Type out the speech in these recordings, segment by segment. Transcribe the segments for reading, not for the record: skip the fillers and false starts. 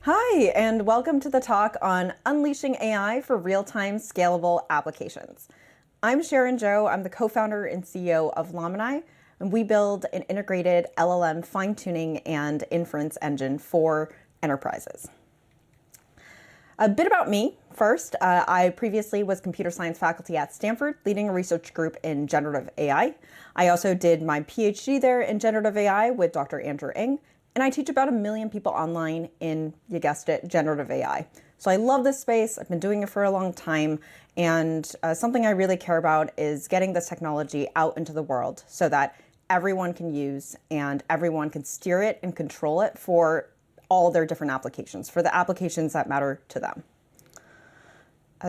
Hi, and welcome to the talk on unleashing AI for real-time scalable applications. I'm Sharon Zhou. I'm the co-founder and CEO of Lamini, and we build an integrated LLM fine-tuning and inference engine for enterprises. A bit about me first. I previously was computer science faculty at Stanford, leading a research group in generative AI. I also did my PhD there in generative AI with Dr. Andrew Ng. And I teach about 1 million people online in, you guessed it, generative AI. So I love this space. I've been doing it for a long time. And something I really care about is getting this technology out into the world so that everyone can use and everyone can steer it and control it for all their different applications, for the applications that matter to them.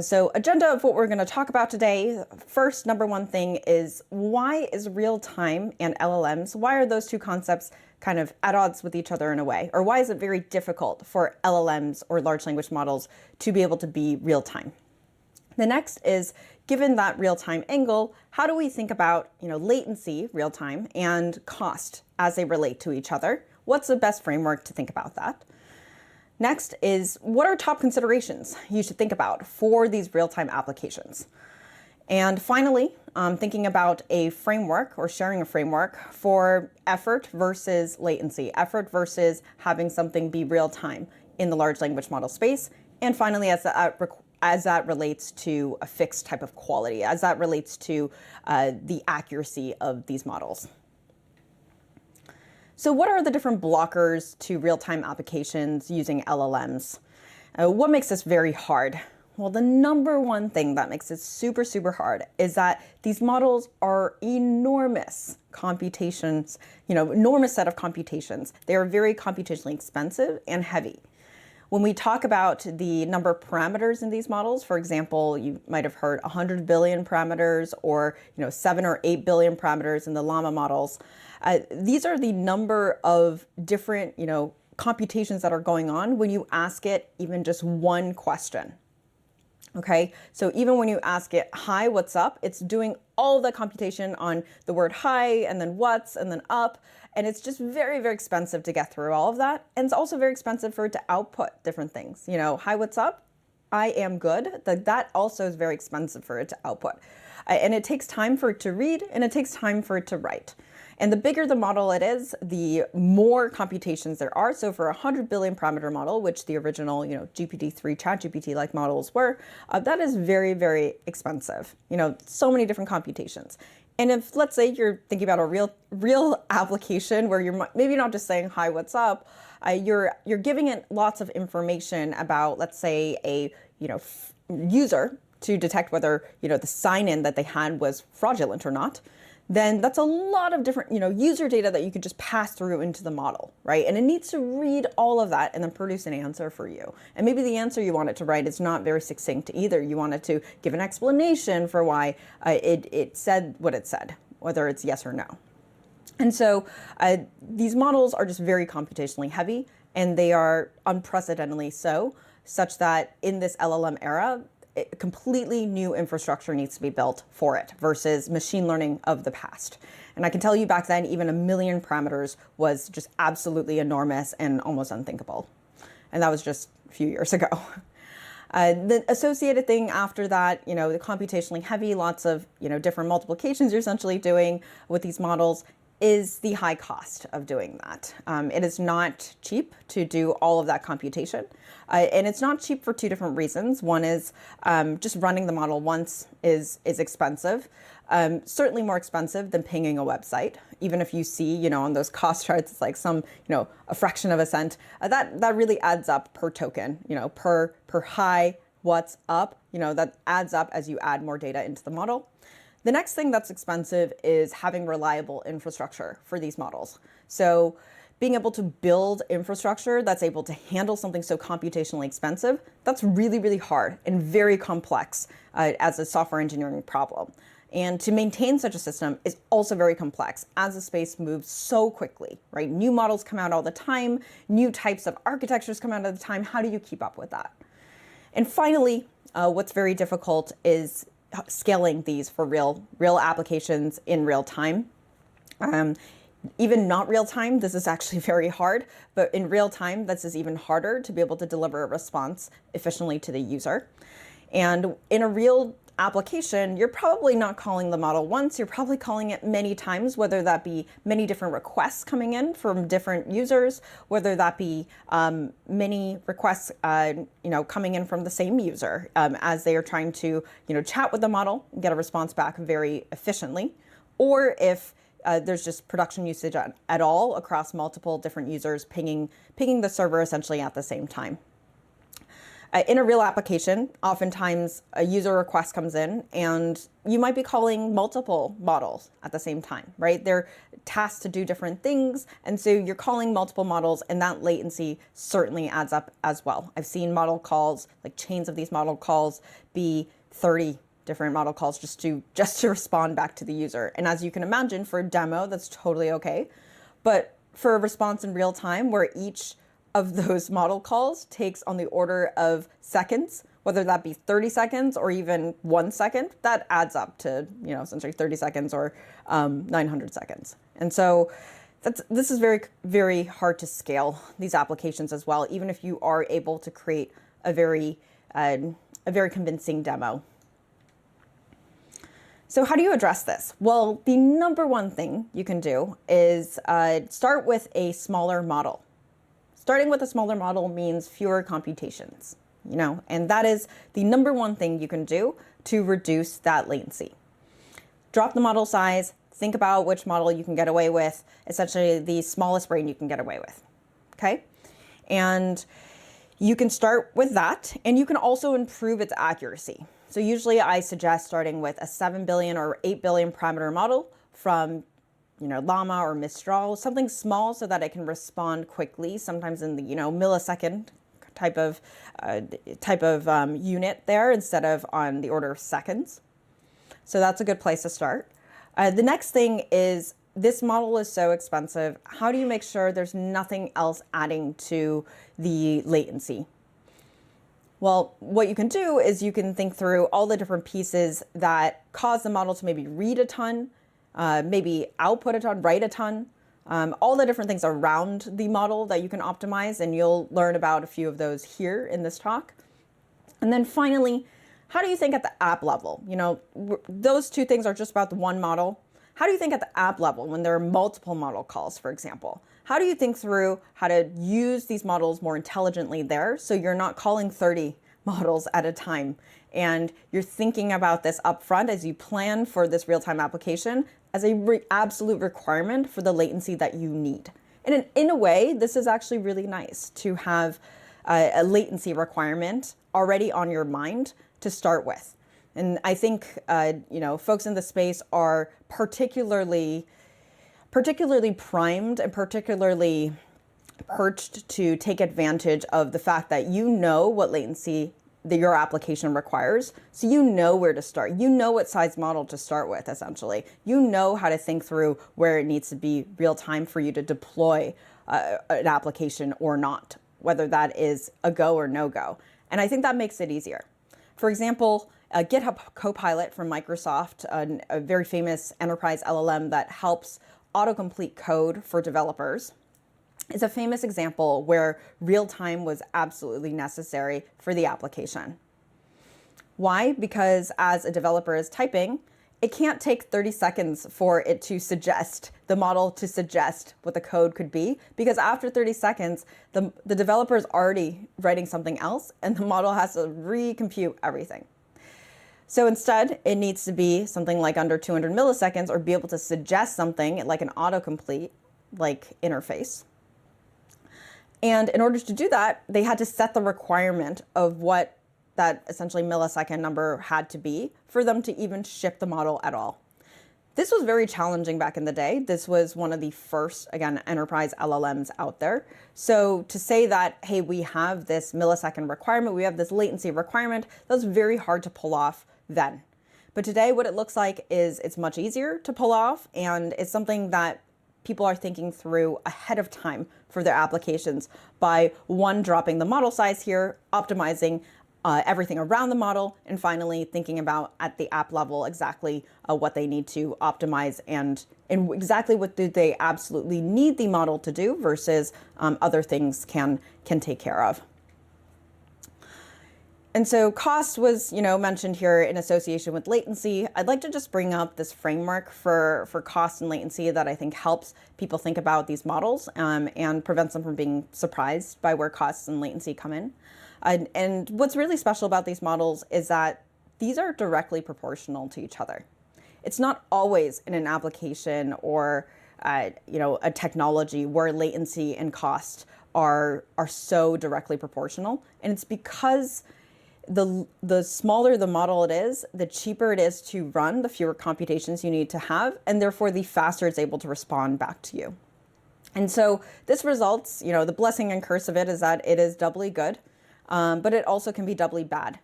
So agenda of what we're going to talk about today. First, number one thing is, why is real-time and LLMs, why are those two concepts kind of at odds with each other in a way? Or why is it very difficult for LLMs or large language models to be able to be real-time? The next is, given that real-time angle, how do we think about latency, real-time, and cost as they relate to each other? What's the best framework to think about that? Next is, what are top considerations you should think about for these real-time applications? And finally, thinking about a framework or sharing a framework for effort versus latency, effort versus having something be real-time in the large language model space. And finally, as that relates to a fixed type of quality, as that relates to the accuracy of these models. So what are the different blockers to real-time applications using LLMs? What makes this very hard? Well, the number one thing that makes it super, super hard is that these models are enormous computations, enormous set of computations. They are very computationally expensive and heavy. When we talk about the number of parameters in these models, for example, you might have heard 100 billion parameters or 7 or 8 billion parameters in the Llama models. These are the number of different computations that are going on when you ask it even just one question. Okay, so even when you ask it, hi, what's up? It's doing all the computation on the word hi and then what's and then up. And it's just very, very expensive to get through all of that. And it's also very expensive for it to output different things. Hi, what's up? I am good. That also is very expensive for it to output. And it takes time for it to read and it takes time for it to write. And the bigger the model it is, the more computations there are. So for a 100 billion parameter model, which the original, GPT-3 ChatGPT-like models were, that is very, very expensive. So many different computations. And if, let's say, you're thinking about a real application where you're maybe not just saying, hi, what's up, you're giving it lots of information about, let's say, a user to detect whether the sign-in that they had was fraudulent or not, then that's a lot of different user data that you could just pass through into the model, right? And it needs to read all of that and then produce an answer for you. And maybe the answer you want it to write is not very succinct either. You want it to give an explanation for why it said what it said, whether it's yes or no. And so these models are just very computationally heavy, and they are unprecedentedly so, such that in this LLM era, completely new infrastructure needs to be built for it versus machine learning of the past. And I can tell you back then, even 1 million parameters was just absolutely enormous and almost unthinkable. And that was just a few years ago. The associated thing after that, the computationally heavy, lots of, different multiplications you're essentially doing with these models is the high cost of doing that. It is not cheap to do all of that computation. And it's not cheap for two different reasons. One is just running the model once is expensive, certainly more expensive than pinging a website. Even if you see, on those cost charts, it's like some, a fraction of a cent. That really adds up per token, per hi, what's up, that adds up as you add more data into the model. The next thing that's expensive is having reliable infrastructure for these models. So being able to build infrastructure that's able to handle something so computationally expensive, that's really, really hard and very complex as a software engineering problem. And to maintain such a system is also very complex as the space moves so quickly, right? New models come out all the time, new types of architectures come out all the time. How do you keep up with that? And finally, what's very difficult is scaling these for real applications in real time. Even not real time, this is actually very hard, but in real time, this is even harder to be able to deliver a response efficiently to the user. And in a real application, you're probably not calling the model once, you're probably calling it many times, whether that be many different requests coming in from different users, whether that be many requests coming in from the same user as they are trying to chat with the model and get a response back very efficiently, or if there's just production usage at all across multiple different users pinging the server essentially at the same time. In a real application, oftentimes a user request comes in and you might be calling multiple models at the same time, right? They're tasked to do different things. And so you're calling multiple models, and that latency certainly adds up as well. I've seen model calls, like chains of these model calls, be 30 different model calls just to respond back to the user. And as you can imagine, for a demo, that's totally okay. But for a response in real time where each of those model calls takes on the order of seconds, whether that be 30 seconds or even 1 second, that adds up to, essentially 30 seconds or 900 seconds. And so this is very, very hard to scale these applications as well, even if you are able to create a very convincing demo. So how do you address this? Well, the number one thing you can do is start with a smaller model. Starting with a smaller model means fewer computations, and that is the number one thing you can do to reduce that latency. Drop the model size, think about which model you can get away with, essentially the smallest brain you can get away with, okay? And you can start with that, and you can also improve its accuracy. So usually I suggest starting with a 7 billion or 8 billion parameter model from Llama or Mistral, something small so that it can respond quickly, sometimes in the millisecond type of unit there instead of on the order of seconds. So that's a good place to start. The next thing is, this model is so expensive. How do you make sure there's nothing else adding to the latency? Well, what you can do is you can think through all the different pieces that cause the model to maybe read a ton, maybe output a ton, write a ton, all the different things around the model that you can optimize, and you'll learn about a few of those here in this talk. And then finally, how do you think at the app level? Those two things are just about the one model. How do you think at the app level when there are multiple model calls, for example? How do you think through how to use these models more intelligently there so you're not calling 30 models at a time, and you're thinking about this upfront as you plan for this real-time application as a absolute requirement for the latency that you need. And in a way, this is actually really nice to have a latency requirement already on your mind to start with. And I think folks in the space are particularly primed and particularly perched to take advantage of the fact that what latency that your application requires. So you know where to start. You know what size model to start with, essentially. You know how to think through where it needs to be real time for you to deploy an application or not, whether that is a go or no go. And I think that makes it easier. For example, GitHub Copilot from Microsoft, a very famous enterprise LLM that helps autocomplete code for developers, is a famous example where real-time was absolutely necessary for the application. Why? Because as a developer is typing, it can't take 30 seconds for it to suggest, the model to suggest what the code could be, because after 30 seconds, the developer is already writing something else, and the model has to recompute everything. So instead, it needs to be something like under 200 milliseconds or be able to suggest something like an autocomplete like interface. And in order to do that, they had to set the requirement of what that essentially millisecond number had to be for them to even ship the model at all. This was very challenging back in the day. This was one of the first, again, enterprise LLMs out there. So to say that, hey, we have this millisecond requirement, we have this latency requirement, that was very hard to pull off then. But today, what it looks like is it's much easier to pull off, and it's something that people are thinking through ahead of time for their applications by, one, dropping the model size here, optimizing everything around the model, and finally thinking about at the app level exactly what they need to optimize and exactly what do they absolutely need the model to do versus other things can take care of. And so cost was, mentioned here in association with latency. I'd like to just bring up this framework for cost and latency that I think helps people think about these models and prevents them from being surprised by where costs and latency come in. And what's really special about these models is that these are directly proportional to each other. It's not always in an application or a technology where latency and cost are so directly proportional, and it's because the smaller the model it is, the cheaper it is to run, the fewer computations you need to have, and therefore the faster it's able to respond back to you. And so this results, the blessing and curse of it is that it is doubly good, but it also can be doubly bad.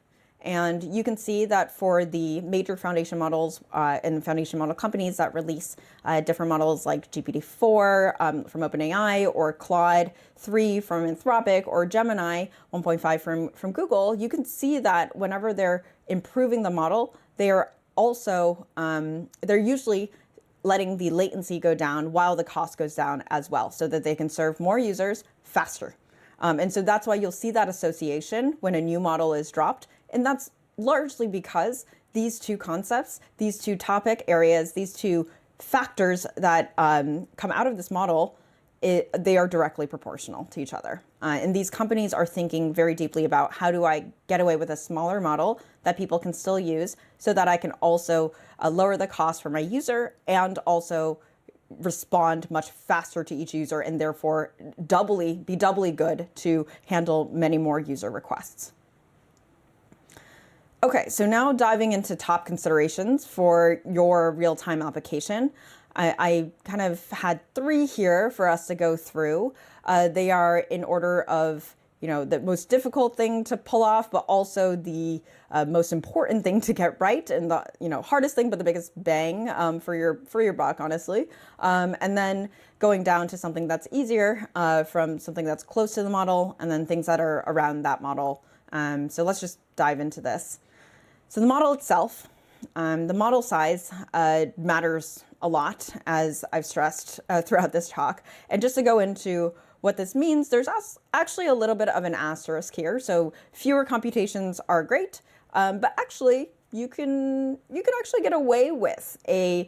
And you can see that for the major foundation models and foundation model companies that release different models like GPT-4 from OpenAI or Claude 3 from Anthropic or Gemini 1.5 from Google, you can see that whenever they're improving the model, they are also, they're usually letting the latency go down while the cost goes down as well so that they can serve more users faster. And so that's why you'll see that association when a new model is dropped. And that's largely because these two concepts, these two topic areas, these two factors that come out of this model, they are directly proportional to each other. And these companies are thinking very deeply about how do I get away with a smaller model that people can still use so that I can also lower the cost for my user and also respond much faster to each user and therefore be doubly good to handle many more user requests. Okay, so now diving into top considerations for your real-time application. I kind of had 3 here for us to go through. They are in order of, the most difficult thing to pull off, but also the most important thing to get right, and the hardest thing, but the biggest bang for your buck, honestly. And then going down to something that's easier from something that's close to the model, and then things that are around that model. So let's just dive into this. So the model itself, the model size matters a lot, as I've stressed throughout this talk. And just to go into what this means, there's actually a little bit of an asterisk here. So fewer computations are great, but actually you can actually get away with a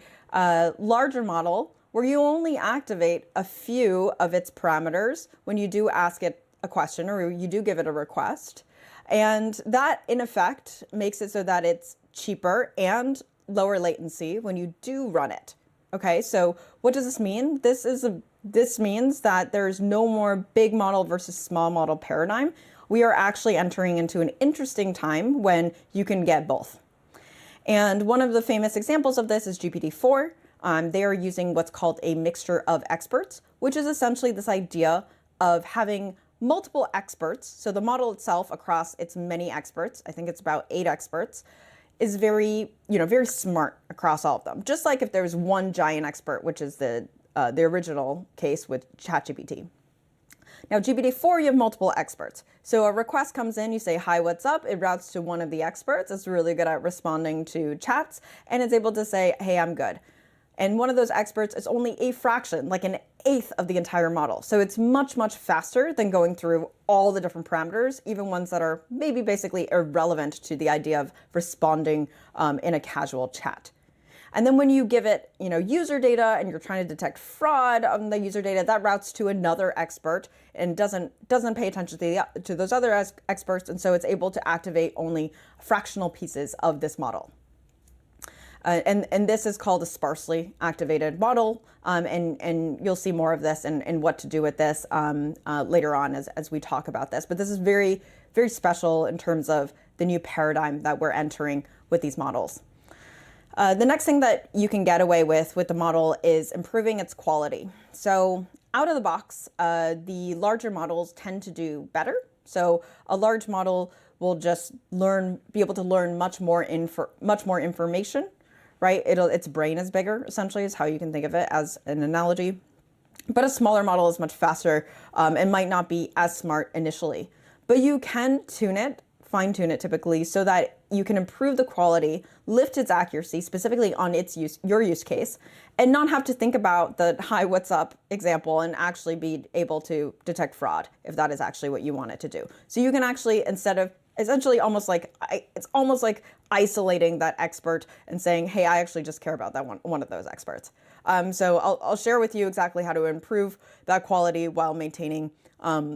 larger model where you only activate a few of its parameters when you do ask it a question or you do give it a request. And that, in effect, makes it so that it's cheaper and lower latency when you do run it. Okay, so what does this mean? This means that there's no more big model versus small model paradigm. We are actually entering into an interesting time when you can get both. And one of the famous examples of this is GPT-4. They are using what's called a mixture of experts, which is essentially this idea of having multiple experts. So the model itself across its many experts, I think it's about 8 experts, is very smart across all of them. Just like if there's one giant expert, which is the original case with ChatGPT. Now, GPT-4, you have multiple experts. So a request comes in, you say, hi, what's up? It routes to one of the experts. It's really good at responding to chats, and it's able to say, hey, I'm good. And one of those experts is only a fraction, like an eighth of the entire model. So it's much, much faster than going through all the different parameters, even ones that are maybe basically irrelevant to the idea of responding in a casual chat. And then when you give it, user data and you're trying to detect fraud on the user data, that routes to another expert and doesn't pay attention to those other experts. And so it's able to activate only fractional pieces of this model. And this is called a sparsely activated model, and you'll see more of this and what to do with this later on as we talk about this. But this is very, very special in terms of the new paradigm that we're entering with these models. The next thing that you can get away with the model is improving its quality. So out of the box, the larger models tend to do better. So a large model will just be able to learn much more information. Right? Its brain is bigger, essentially, is how you can think of it as an analogy. But a smaller model is much faster and might not be as smart initially. But you can tune it fine tune it typically so that you can improve the quality, lift its accuracy specifically on your use case, and not have to think about the hi, what's up example and actually be able to detect fraud if that is actually what you want it to do. So you can actually, instead of essentially it's almost like isolating that expert and saying, hey, I actually just care about that one of those experts. So I'll share with you exactly how to improve that quality while maintaining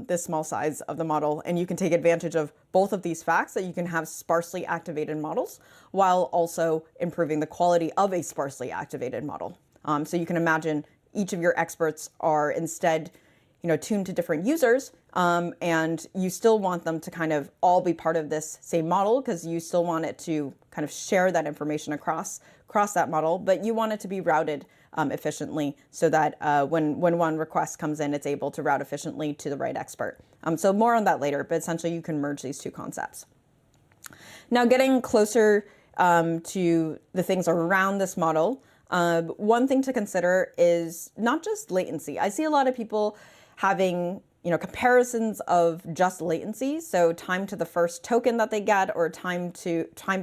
this small size of the model. And you can take advantage of both of these facts, that you can have sparsely activated models while also improving the quality of a sparsely activated model. So you can imagine each of your experts are instead tuned to different users, and you still want them to kind of all be part of this same model because you still want it to kind of share that information across that model, but you want it to be routed efficiently so that when one request comes in, it's able to route efficiently to the right expert. So more on that later, but essentially you can merge these two concepts. Now, getting closer to the things around this model, one thing to consider is not just latency. I see a lot of people having comparisons of just latency, so time to the first token that they get or time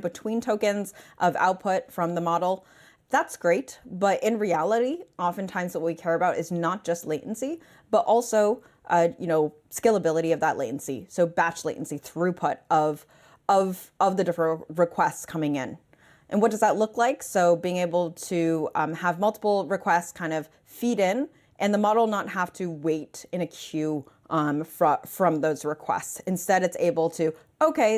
between tokens of output from the model. That's great, but in reality, oftentimes what we care about is not just latency, but also scalability of that latency. So batch latency, throughput of the different requests coming in. And what does that look like? So being able to have multiple requests kind of feed in and the model not have to wait in a queue from those requests. Instead, it's able to,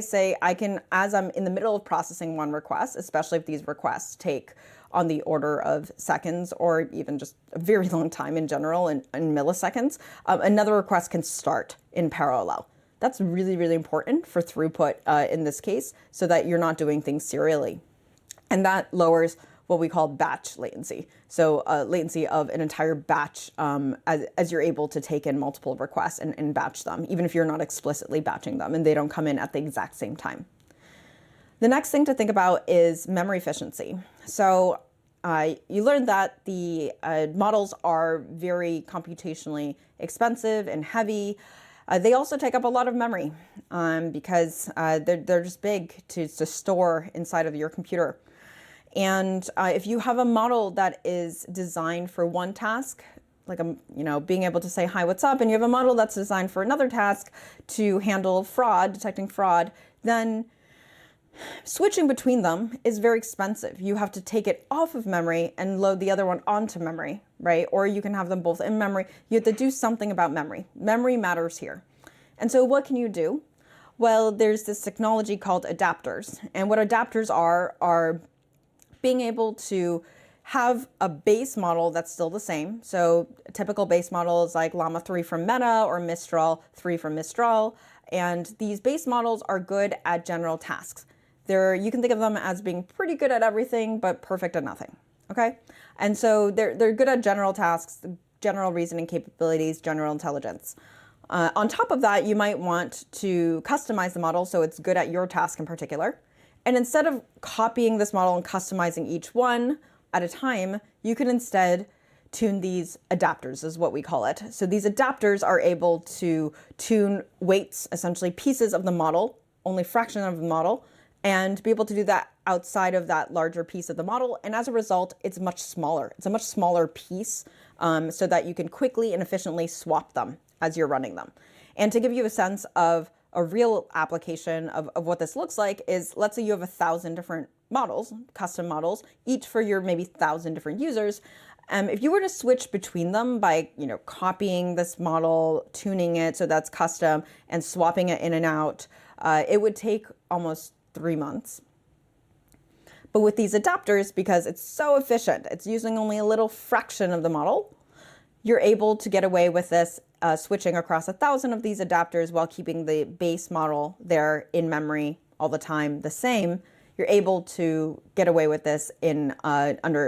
say I can, as I'm in the middle of processing one request, especially if these requests take on the order of seconds or even just a very long time in general in milliseconds, another request can start in parallel. That's really, really important for throughput in this case, so that you're not doing things serially. And that lowers what we call batch latency. So latency of an entire batch as you're able to take in multiple requests and batch them, even if you're not explicitly batching them and they don't come in at the exact same time. The next thing to think about is memory efficiency. So you learned that the models are very computationally expensive and heavy. They also take up a lot of memory because they're just big to store inside of your computer. And if you have a model that is designed for one task, like being able to say, hi, what's up, and you have a model that's designed for another task to handle fraud, detecting fraud, then switching between them is very expensive. You have to take it off of memory and load the other one onto memory, right? Or you can have them both in memory. You have to do something about memory. Memory matters here. And so what can you do? Well, there's this technology called adapters. And what adapters are being able to have a base model that's still the same. So typical base models like Llama 3 from Meta or Mistral 3 from Mistral. And these base models are good at general tasks. You can think of them as being pretty good at everything, but perfect at nothing, okay? And so they're good at general tasks, general reasoning capabilities, general intelligence. On top of that, you might want to customize the model so it's good at your task in particular. And instead of copying this model and customizing each one at a time, you can instead tune these adapters, is what we call it. So these adapters are able to tune weights, essentially pieces of the model, only fraction of the model, and be able to do that outside of that larger piece of the model. And as a result, it's much smaller. It's a much smaller piece so that you can quickly and efficiently swap them as you're running them. And to give you a sense of a real application of what this looks like is, let's say you have 1,000 different models, custom models, each for your maybe 1,000 different users. If you were to switch between them by copying this model, tuning it so that's custom, and swapping it in and out, it would take almost 3 months. But with these adapters, because it's so efficient, it's using only a little fraction of the model, you're able to get away with this switching across 1,000 of these adapters while keeping the base model there in memory all the time the same. You're able to get away with this in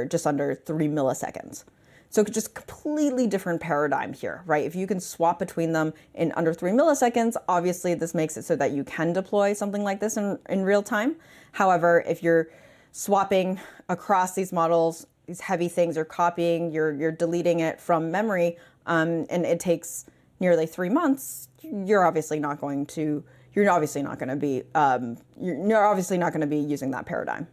just under 3 milliseconds. So just completely different paradigm here, right? If you can swap between them in under 3 milliseconds, obviously this makes it so that you can deploy something like this in real time. However, if you're swapping across these models, these heavy things, or copying, you're deleting it from memory, and it takes nearly 3 months, you're obviously not going to you're obviously not going to be using that paradigm.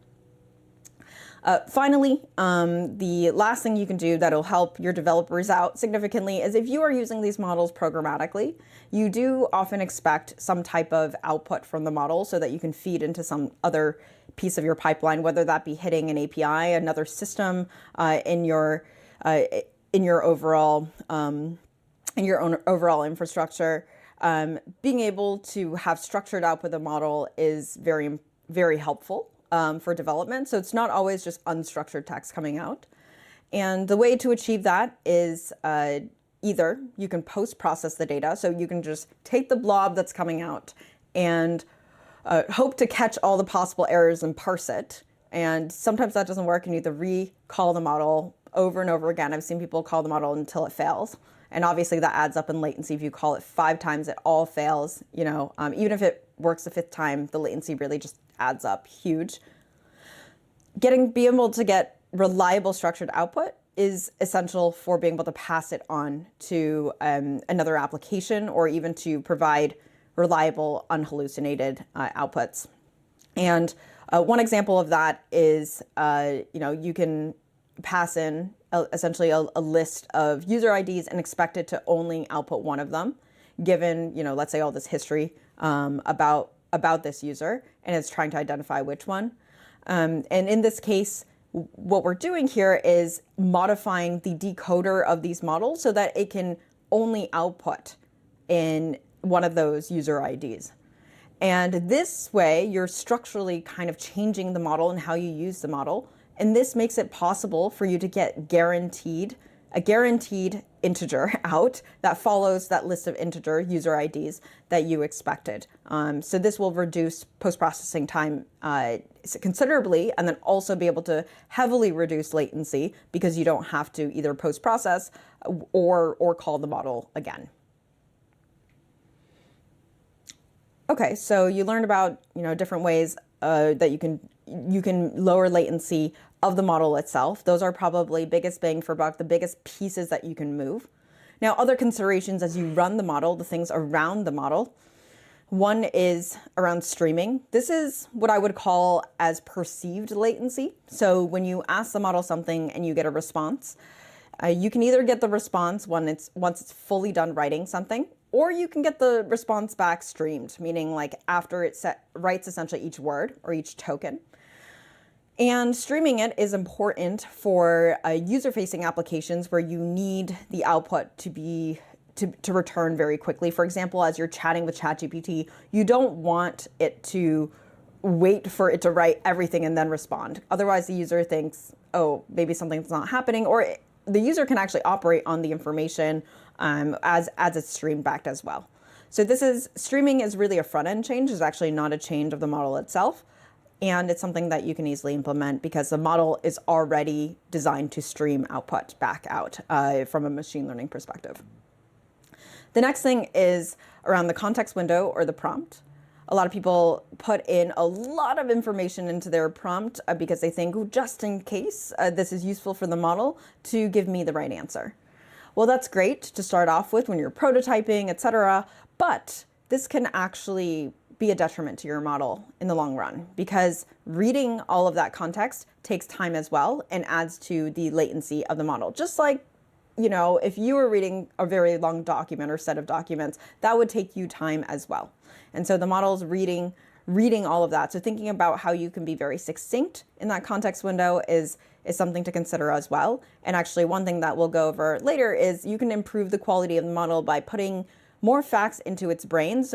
Finally, the last thing you can do that'll help your developers out significantly is if you are using these models programmatically, you do often expect some type of output from the model so that you can feed into some other piece of your pipeline, whether that be hitting an API, another system in your overall infrastructure. Being able to have structured output of the model is very, very helpful for development. So it's not always just unstructured text coming out. And the way to achieve that is either you can post-process the data, so you can just take the blob that's coming out and hope to catch all the possible errors and parse it. And sometimes that doesn't work, and you have to recall the model over and over again. I've seen people call the model until it fails. And obviously that adds up in latency. If you call it 5 times, it all fails. Even if it works the 5th time, the latency really just adds up huge. Being able to get reliable structured output is essential for being able to pass it on to another application, or even to provide reliable, unhallucinated outputs. And one example of that is, you can pass in essentially a list of user IDs and expect it to only output one of them, given, let's say all this history about this user, and it's trying to identify which one. And in this case, what we're doing here is modifying the decoder of these models so that it can only output in one of those user IDs. And this way, you're structurally kind of changing the model and how you use the model. And this makes it possible for you to get a guaranteed integer out that follows that list of integer user IDs that you expected. So this will reduce post-processing time considerably, and then also be able to heavily reduce latency because you don't have to either post-process or call the model again. Okay, so you learned about different ways that you can lower latency of the model itself. Those are probably biggest bang for buck, the biggest pieces that you can move. Now, other considerations as you run the model, the things around the model. One is around streaming. This is what I would call as perceived latency. So when you ask the model something and you get a response, you can either get the response once it's fully done writing something, or you can get the response back streamed, meaning like after it writes essentially each word or each token. And streaming it is important for user-facing applications where you need the output to return very quickly. For example, as you're chatting with ChatGPT, you don't want it to wait for it to write everything and then respond. Otherwise, the user thinks, oh, maybe something's not happening, or the user can actually operate on the information as it's streamed back as well. So streaming is really a front-end change. It's actually not a change of the model itself. And it's something that you can easily implement because the model is already designed to stream output back out from a machine learning perspective. The next thing is around the context window or the prompt. A lot of people put in a lot of information into their prompt because they think, oh, just in case this is useful for the model to give me the right answer. Well, that's great to start off with when you're prototyping, etc. But this can actually be a detriment to your model in the long run because reading all of that context takes time as well and adds to the latency of the model. Just like, if you were reading a very long document or set of documents, that would take you time as well. And so the model's reading all of that. So thinking about how you can be very succinct in that context window is something to consider as well. And actually one thing that we'll go over later is you can improve the quality of the model by putting more facts into its brain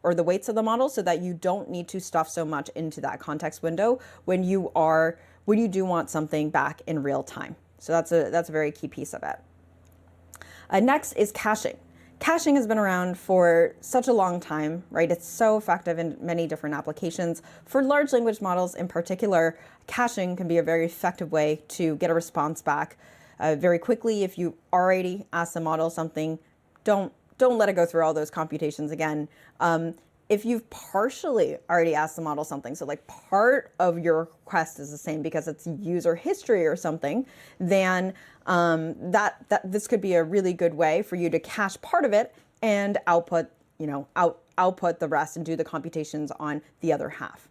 or the weights of the model so that you don't need to stuff so much into that context window when you do want something back in real time. So that's a very key piece of it. Next is caching. Caching has been around for such a long time, right? It's so effective in many different applications. For large language models in particular, caching can be a very effective way to get a response back very quickly. If you already asked the model something, don't let it go through all those computations again. If you've partially already asked the model something, so like part of your request is the same because it's user history or something, then this could be a really good way for you to cache part of it and output output the rest and do the computations on the other half.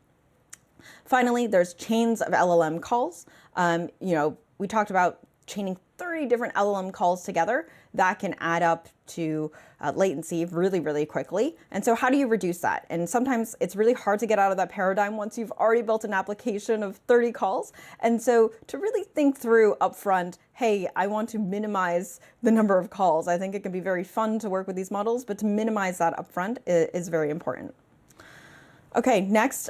Finally, there's chains of LLM calls. We talked about chaining 30 different LLM calls together. That can add up to latency really, really quickly. And so how do you reduce that? And sometimes it's really hard to get out of that paradigm once you've already built an application of 30 calls. And so to really think through upfront, hey, I want to minimize the number of calls. I think it can be very fun to work with these models, but to minimize that upfront is very important. Okay, next,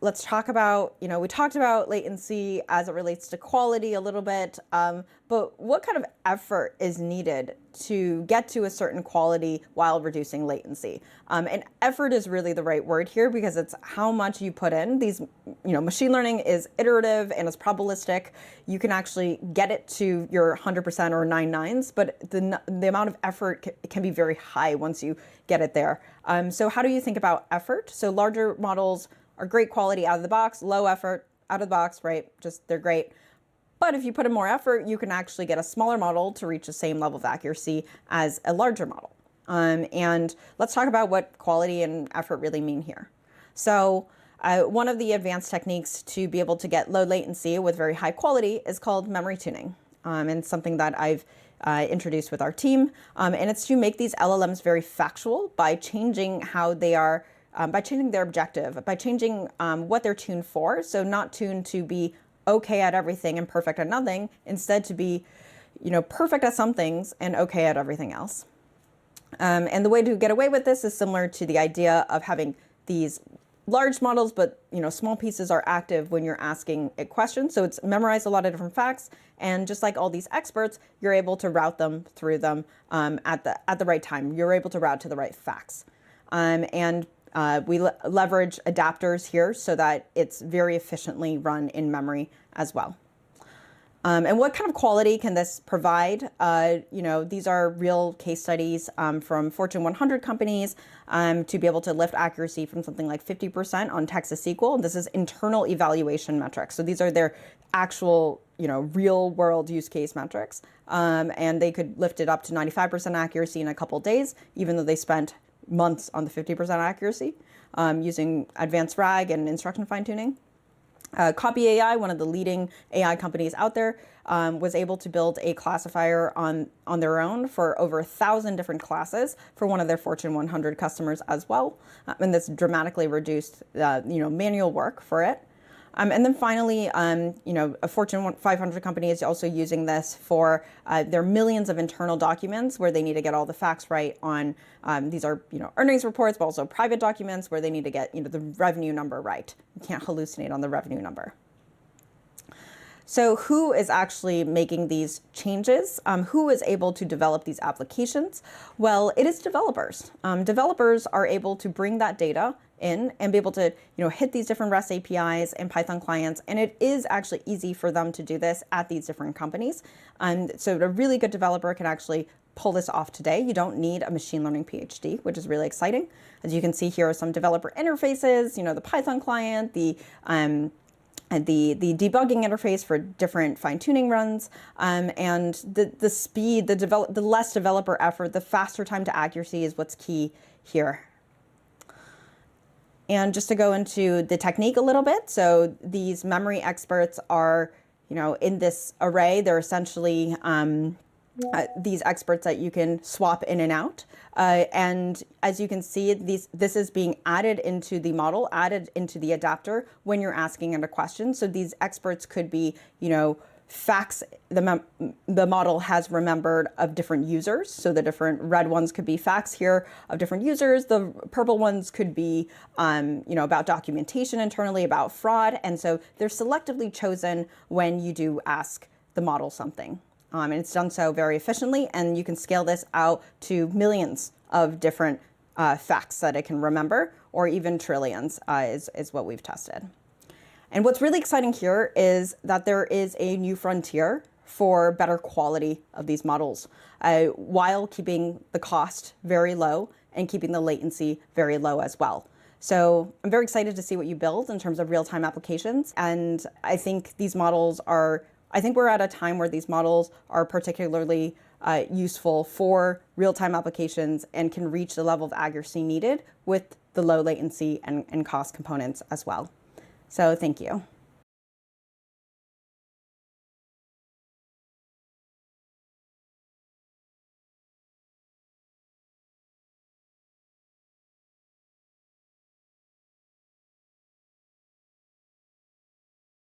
let's talk about, we talked about latency as it relates to quality a little bit, but what kind of effort is needed to get to a certain quality while reducing latency? And effort is really the right word here because it's how much you put in. These, machine learning is iterative and it's probabilistic. You can actually get it to your 100% or 9 nines, but the amount of effort can be very high once you get it there. So how do you think about effort? So larger models are great quality out of the box, low effort out of the box, right? Just they're great. But if you put in more effort, you can actually get a smaller model to reach the same level of accuracy as a larger model. And let's talk about what quality and effort really mean here. So one of the advanced techniques to be able to get low latency with very high quality is called memory tuning. And something that I've introduced with our team. And it's to make these LLMs very factual by changing how they are by changing their objective, by changing what they're tuned for. So not tuned to be okay at everything and perfect at nothing, instead to be, perfect at some things and okay at everything else. And the way to get away with this is similar to the idea of having these large models, but small pieces are active when you're asking it questions. So it's memorized a lot of different facts, and just like all these experts, you're able to route them through them at the right time. You're able to route to the right facts, we leverage adapters here so that it's very efficiently run in memory as well. And what kind of quality can this provide? These are real case studies from Fortune 100 companies to be able to lift accuracy from something like 50% on Texas SQL. And this is internal evaluation metrics. So these are their actual, real world use case metrics. And they could lift it up to 95% accuracy in a couple of days, even though they spent months on the 50% accuracy using advanced RAG and instruction fine-tuning. Copy AI, one of the leading AI companies out there, was able to build a classifier on their own for over 1,000 different classes for one of their Fortune 100 customers as well. And this dramatically reduced manual work for it. And then finally, a Fortune 500 company is also using this for their millions of internal documents where they need to get all the facts right on, these are, earnings reports, but also private documents where they need to get, the revenue number right. You can't hallucinate on the revenue number. So who is actually making these changes? Who is able to develop these applications? Well, it is developers. Developers are able to bring that data in and be able to hit these different REST APIs and Python clients. And it is actually easy for them to do this at these different companies. So a really good developer can actually pull this off today. You don't need a machine learning PhD, which is really exciting. As you can see here are some developer interfaces, the Python client, the debugging interface for different fine-tuning runs, and the speed, the less developer effort, the faster time to accuracy is what's key here. And just to go into the technique a little bit, so these memory experts are, in this array, they're essentially these experts that you can swap in and out. And as you can see, this is being added into the model, added into the adapter when you're asking it a question. So these experts could be, facts the model has remembered of different users. So the different red ones could be facts here of different users. The purple ones could be, about documentation internally, about fraud. And so they're selectively chosen when you do ask the model something. And it's done so very efficiently, and you can scale this out to millions of different facts that it can remember, or even trillions is what we've tested. And what's really exciting here is that there is a new frontier for better quality of these models while keeping the cost very low and keeping the latency very low as well. So I'm very excited to see what you build in terms of real-time applications. And I think these models we're at a time where these models are particularly useful for real-time applications and can reach the level of accuracy needed with the low latency and cost components as well. So thank you.